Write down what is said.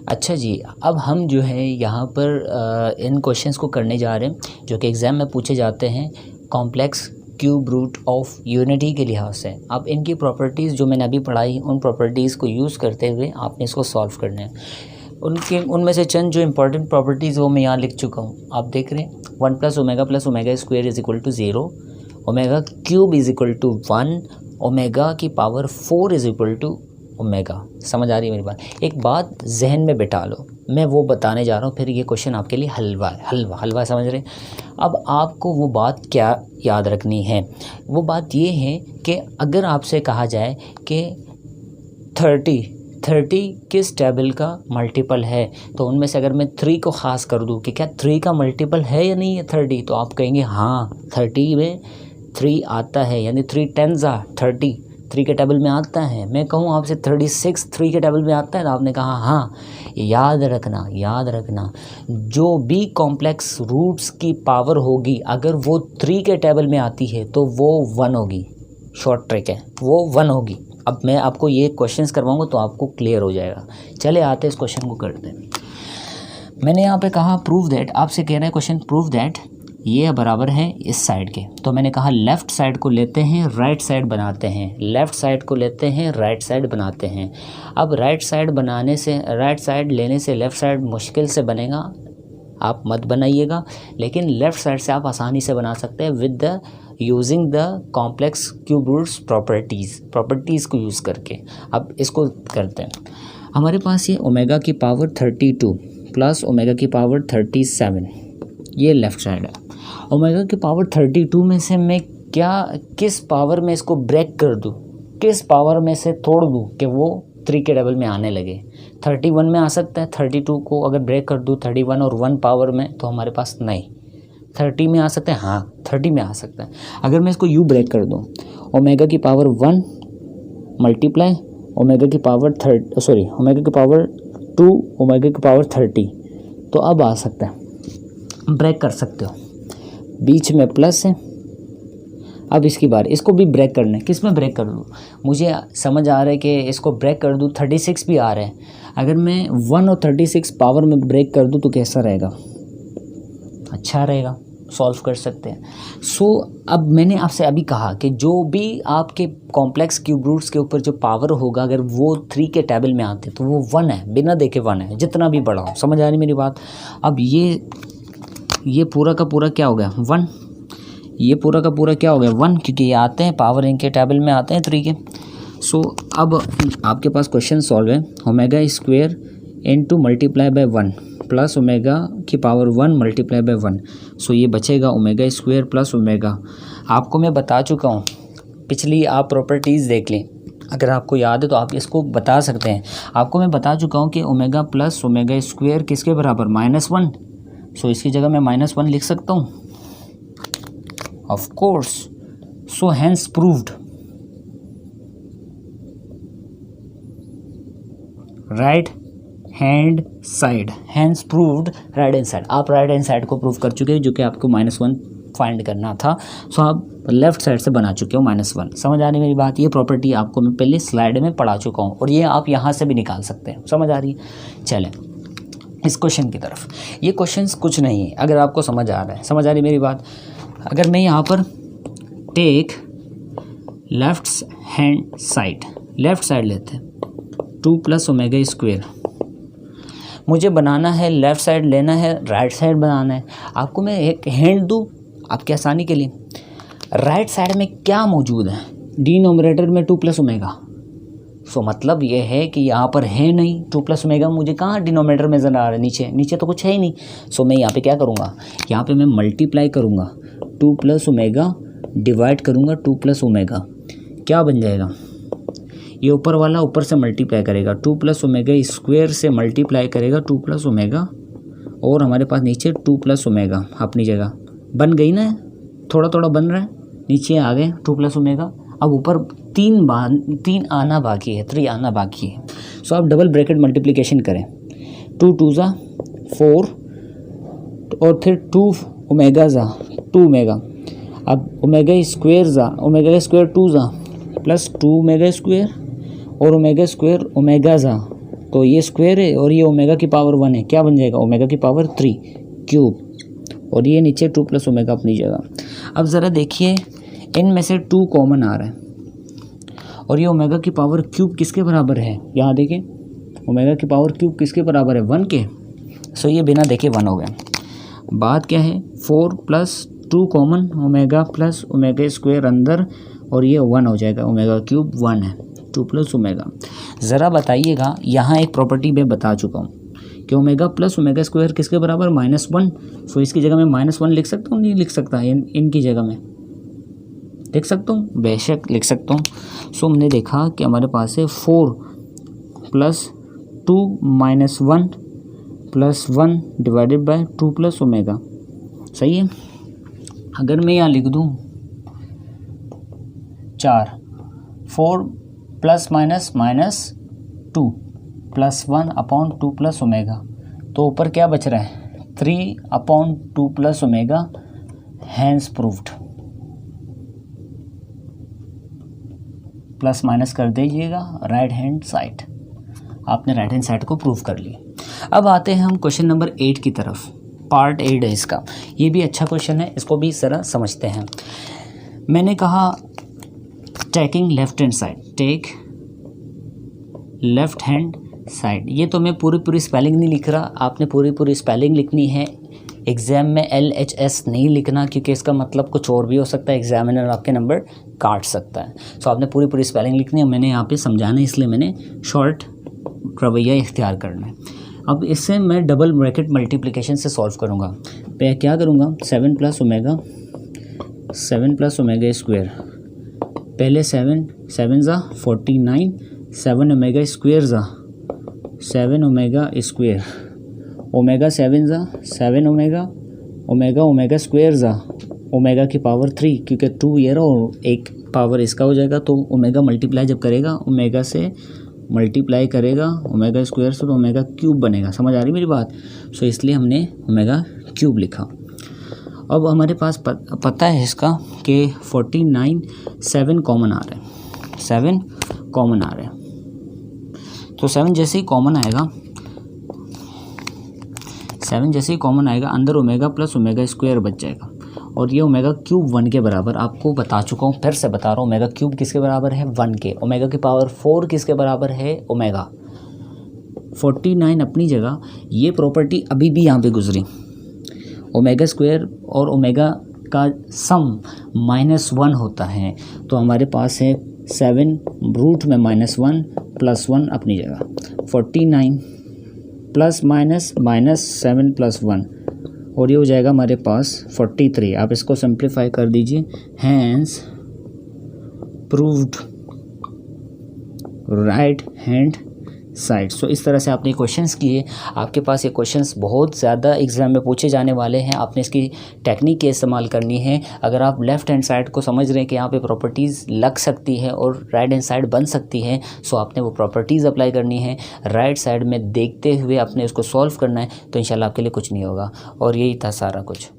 अच्छा जी, अब हम जो है यहाँ पर इन क्वेश्चंस को करने जा रहे हैं जो कि एग्ज़ाम में पूछे जाते हैं complex cube root of unity के लिहाज से। अब इनकी प्रॉपर्टीज़ जो मैंने अभी पढ़ाई उन प्रॉपर्टीज़ को यूज़ करते हुए आपने इसको सॉल्व करना है। उनमें से चंद जो इंपॉर्टेंट प्रॉपर्टीज़ वो मैं यहाँ लिख चुका हूँ। आप देख रहे हैं 1 + omega square is equal to 0, omega cube is equal to 1, omega की power 4 is equal to omega. समझ आ रही है मेरी बात? एक बात जहन में बिठा लो, मैं वो बताने जा रहा हूँ, फिर ये क्वेश्चन आपके लिए हलवा समझ रहे हैं। अब आपको वो बात क्या याद रखनी है, वो बात ये है कि अगर आपसे कहा जाए कि 30 किस टेबल का मल्टीपल है, तो उनमें से अगर मैं 3 को ख़ास कर दूँ कि क्या 3 का मल्टीपल है या नहीं है 30, तो आप कहेंगे हाँ 30 में 3 आता है, यानी 3 10s are 30, 3 के टेबल में आता है। मैं कहूँ आपसे 36 3 के टेबल में आता है, तो आपने कहा हाँ। याद रखना जो भी कॉम्प्लेक्स रूट्स की पावर होगी अगर वो 3 के टेबल में आती है तो वो 1 होगी। शॉर्ट ट्रिक है, वो 1 होगी। अब मैं आपको ये क्वेश्चंस करवाऊंगा तो आपको क्लियर हो जाएगा। चले आते इस क्वेश्चन को करते हैं। मैंने यहाँ पे कहा प्रूव दैट, आपसे कह रहे हैं क्वेश्चन प्रूव दैट ये बराबर है इस साइड के, तो मैंने कहा लेफ़्ट साइड को लेते हैं राइट साइड बनाते हैं, लेफ़्ट साइड को लेते हैं राइट साइड बनाते हैं। अब राइट साइड लेने से लेफ़्ट साइड मुश्किल से बनेगा, आप मत बनाइएगा, लेकिन लेफ़्ट साइड से आप आसानी से बना सकते हैं with the using the complex cube roots properties को यूज़ करके। अब इसको करते हैं। हमारे पास ये ओमेगा की पावर 32 प्लस ओमेगा की पावर 37, ये लेफ़्ट साइड है। ओमेगा की पावर 32 में से मैं किस पावर में इसको ब्रेक कर दूँ, किस पावर में से तोड़ दूँ कि वो 3 के टेबल में आने लगे। 31 में आ सकता है, 32 को अगर ब्रेक कर दूँ 31 और 1 पावर में, तो हमारे पास नहीं। 30 में आ सकता है, हाँ 30 में आ सकता है। अगर मैं इसको यू ब्रेक कर दूँ, ओमेगा की पावर 1 मल्टीप्लाई ओमेगा की पावर 2 ओमेगा की पावर 30, तो अब आ सकता है, ब्रेक कर सकते हो। बीच में प्लस है। अब इसकी बार इसको भी ब्रेक करना है, किस में ब्रेक कर दूँ? मुझे समझ आ रहा है कि इसको ब्रेक कर दूँ, 36 भी आ रहा है। अगर मैं 1 और 36 पावर में ब्रेक कर दूँ तो कैसा रहेगा? अच्छा रहेगा, सॉल्व कर सकते हैं। सो अब मैंने आपसे अभी कहा कि जो भी आपके कॉम्प्लेक्स क्यूब रूट्स के ऊपर जो पावर होगा अगर वो 3 के टेबल में आते तो वो 1 है, बिना देखे 1 है, जितना भी बड़ा हो। समझ आ रही मेरी बात? अब ये पूरा का पूरा क्या हो गया 1, ये पूरा का पूरा क्या हो गया 1, क्योंकि ये आते हैं पावर इनके टेबल में आते हैं 3 के। सो अब आपके पास क्वेश्चन सॉल्व है। Omega square into multiply by 1 plus omega की पावर 1 मल्टीप्लाई बाय 1। सो ये बचेगा ओमेगा स्क्वायर प्लस ओमेगा। आपको मैं बता चुका हूँ, पिछली आप प्रॉपर्टीज़ देख लें, अगर आपको याद है तो आप इसको बता सकते हैं। आपको मैं बता चुका हूँ कि ओमेगा प्लस ओमेगा स्क्वायर किसके बराबर -1। सो इसकी जगह मैं -1 लिख सकता हूँ, of course. So hence proved right hand side, hence proved right hand side. आप राइट हैंड साइड को प्रूव कर चुके हैं, जो कि आपको -1 फाइंड करना था। सो आप लेफ्ट साइड से बना चुके हो -1। समझ आ रही मेरी बात? ये प्रॉपर्टी आपको मैं पहले स्लाइड में पढ़ा चुका हूँ और ये आप यहाँ से भी निकाल सकते हैं। समझ आ रही है? चलें इस क्वेश्चन की तरफ। ये क्वेश्चंस कुछ नहीं है, अगर आपको समझ आ रहा है, समझ आ रही मेरी बात? अगर मैं यहाँ पर टेक लेफ्ट साइड लेते हैं 2 + ओमेगा स्क्वायर। मुझे बनाना है लेफ़्ट साइड लेना है, राइट साइड बनाना है। आपको मैं एक हिंट दूँ आपकी आसानी के लिए, राइट साइड में क्या मौजूद है? डिनोमिनेटर में 2 + ओमेगा। सो मतलब ये है कि यहाँ पर है नहीं 2 + ओमेगा, मुझे कहाँ डिनोमिनेटर में नज़र आ रहा है? नीचे तो कुछ है ही नहीं। सो मैं यहाँ पे क्या करूँगा, यहाँ पे मैं मल्टीप्लाई करूँगा 2 + ओमेगा डिवाइड करूँगा 2 + ओमेगा, क्या बन जाएगा? ये ऊपर वाला ऊपर से मल्टीप्लाई करेगा 2 + ओमेगा स्क्वायर से मल्टीप्लाई करेगा 2 + ओमेगा, और हमारे पास नीचे 2 + ओमेगा अपनी जगह बन गई ना, थोड़ा थोड़ा बन रहा है, नीचे आ गए 2 + ओमेगा। अब ऊपर 3 आना बाकी है, 3 आना बाकी है। सो आप डबल ब्रैकेट मल्टीप्लिकेशन करें, 2 2 ज़ा 4 और फिर 2 ओमेगा ज़ा 2 ओमेगा। अब ओमेगा स्क्वायर 2 ज़ा प्लस 2 ओमेगा स्क्वायर और ओमेगा स्क्वायर ओमेगा ज़ा तो ये स्क्वायर है और ये ओमेगा की पावर 1 है, क्या बन जाएगा ओमेगा की पावर 3 क्यूब, और ये नीचे 2 प्लस ओमेगा अपनी जगह। अब ज़रा देखिए इनमें से 2 कॉमन आ रहा है और ये ओमेगा की पावर क्यूब किसके बराबर है, यहाँ देखिए ओमेगा की पावर क्यूब किसके बराबर है 1 के। सो ये बिना देखे 1 हो गया। बात क्या है 4 plus 2 common omega plus omega square अंदर और ये 1 हो जाएगा, ओमेगा क्यूब 1 है 2 प्लस ओमेगा। ज़रा बताइएगा यहाँ एक प्रॉपर्टी मैं बता चुका हूँ कि ओमेगा प्लस ओमेगा स्क्वायर किसके बराबर -1। सो इसकी जगह मैं -1 लिख सकता हूँ, नहीं लिख सकता, इनकी जगह में लिख सकता हूँ, बेशक लिख सकता हूँ। सो हमने देखा कि हमारे पास है 4 plus 2 -1 plus 1 divided by 2 plus omega, सही है। अगर मैं यहाँ लिख दूँ 4 plus minus -2 plus 1 upon 2 plus omega, तो ऊपर क्या बच रहा है 3 upon 2 plus omega, hence proved. Plus minus कर दीजिएगा राइट हैंड साइड, आपने राइट हैंड साइड को प्रूव कर लिया। अब आते हैं हम क्वेश्चन नंबर 8 की तरफ, पार्ट 8 है इसका, ये भी अच्छा क्वेश्चन है, इसको भी इस तरह समझते हैं। मैंने कहा taking left hand side, take left hand side, ये तो मैं पूरी स्पेलिंग नहीं लिख रहा, आपने पूरी स्पेलिंग लिखनी है। एग्ज़ाम में LHS नहीं लिखना क्योंकि इसका मतलब कुछ और भी हो सकता है, एग्जामिनर आपके नंबर काट सकता है। सो आपने पूरी स्पेलिंग लिखनी है, मैंने यहाँ पे समझाना है इसलिए मैंने शॉर्ट रवैया इख्तियार करना है। अब इससे मैं डबल ब्रैकेट मल्टीप्लिकेशन से सॉल्व करूँगा। मैं क्या करूँगा 7 प्लस ओमेगा स्क्वायर, पहले 7 ज़ा 49, 7 ओमेगा स्क्वायर ज़ा 7 ओमेगा स्क्वायर, ओमेगा 7 ज़ा 7 ओमेगा स्क्वायर ज़ा ओमेगा की पावर 3, क्योंकि 2 ये रहा और एक पावर इसका हो जाएगा, तो ओमेगा मल्टीप्लाई जब करेगा ओमेगा से मल्टीप्लाई करेगा ओमेगा स्क्वायर से, तो ओमेगा क्यूब बनेगा। समझ आ रही मेरी बात। सो इसलिए हमने ओमेगा क्यूब लिखा। अब हमारे पास पता है इसका कि 49 7 कॉमन आ रहा है, 7 कॉमन आ रहा है, तो 7 जैसे ही कॉमन आएगा अंदर ओमेगा प्लस ओमेगा स्क्वायर बच जाएगा और ये ओमेगा क्यूब 1 के बराबर, आपको बता चुका हूँ, फिर से बता रहा हूँ, ओमेगा क्यूब किसके बराबर है 1 के, ओमेगा की पावर 4 किसके बराबर है ओमेगा। 49 अपनी जगह, ये प्रॉपर्टी अभी भी यहाँ पे गुजरी, ओमेगा स्क्वायर और ओमेगा का सम -1 होता है, तो हमारे पास है 7 रूट में -1 प्लस 1 अपनी जगह, 49 प्लस माइनस -7 प्लस 1 और ये हो जाएगा हमारे पास 43। आप इसको सिंप्लीफाई कर दीजिए, hence proved right hand side. So इस तरह से आपने क्वेश्चंस किए। आपके पास ये क्वेश्चंस बहुत ज़्यादा एग्जाम में पूछे जाने वाले हैं, आपने इसकी टेक्निक के इस्तेमाल करनी है। अगर आप लेफ़्ट हैंड साइड को समझ रहे हैं कि यहाँ पे प्रॉपर्टीज़ लग सकती है और राइट हैंड साइड बन सकती है, सो आपने वो प्रॉपर्टीज़ अप्लाई करनी है, राइट साइड में देखते हुए आपने उसको सॉल्व करना है, तो इंशाल्लाह आपके लिए कुछ नहीं होगा। और यही था सारा कुछ।